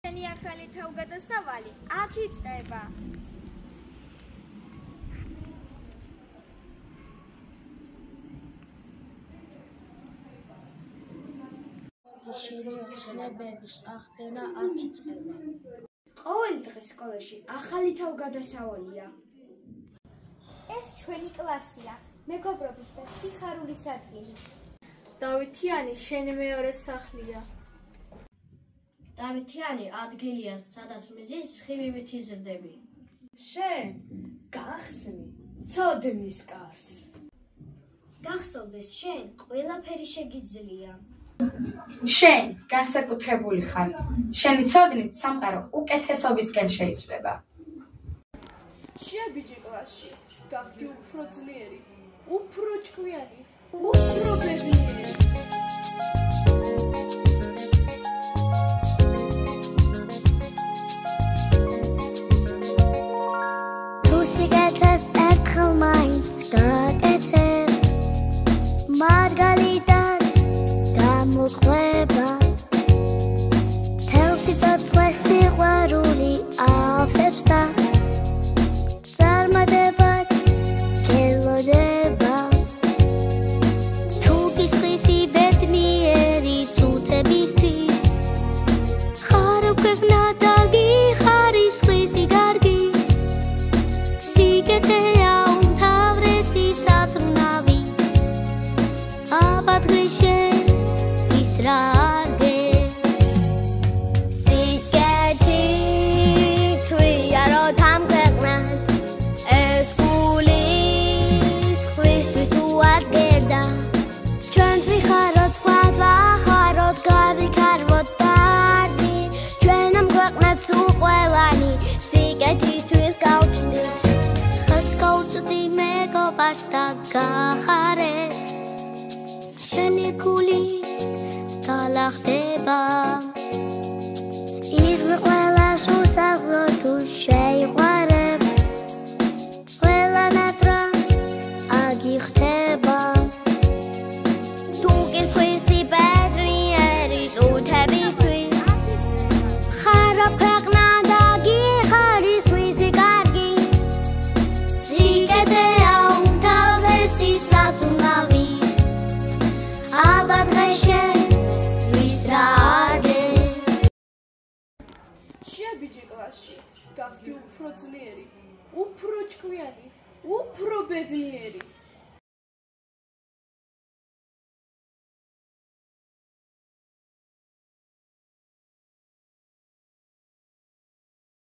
შენი ახალი თავგადასავალი აქ იწყება. შენი ოცნებების ახდენა აქ იწყება. ყოველი დღე სკოლაში ახალი თავგადასავალია. ეს ჩვენი კლასია, მეგობრობის და სიხარულის ადგილი. დავითიანი შენი მეორე სახლია. დავითიანი ადგილია, სადაც მზის სხივივით იზრდები. შენ გახსნი ცოდნის კარს. გახსოვდეს შენ ყველაფერი შეგიძლია. შენ განსაკუთრებული ხარ. შენი ცოდნით სამყარო უკეთესობისკენ შეიცვლება. შეაბიჯე კლასში, გახდი უფრო ძლიერი, უფრო ჭკვიანი, უფრო ბედნიერი. თუ სიგეთეს ერთხელ მაინც გაკეთებ, მარგალიტად გამოყვება, თელს სიცოცხლე სიყვარული ავსებს და წარმატებაც გელოდება. თუ გისხისი ბედნიერი წუთებისთვის, ხარო ქვეყნა და გიხარისხვის გარგი, სიკეთეა უმთავრესი საზრუნავი, აბადღი შენ ისრარგე. სიკეთი თვიარო თან ქვეყნად, ეს გულის ხვისთვის თუ აზგერდა, ჩვენც ვიხაროთ სხვად ვახაროთ, გავიქარვოთ დარდი, ჩვენ ამ ქვეყნად სულ ყველანი სიკეთისთვის გავჩნდით. ხელს გაუწვდი მეგობარს და გახარე, შენი გულიც გალახდება. იღრმე ყველას უსახლო თუ შეიყვარებ, ყველანაირად რა აგიხდება. თუ გისხვისი ბედნიერი წუთებისთვის, ხარო ქვეყნა და გიხარისხვის გარგი, სიკეთეა უმთავრესი საზრუნავი, აბადღე შენ ისრარგე. შეაბიჯე კლასში, გახდი უფრო ძლიერი, უფრო ჭკვიანი, უფრო ბედნიერი.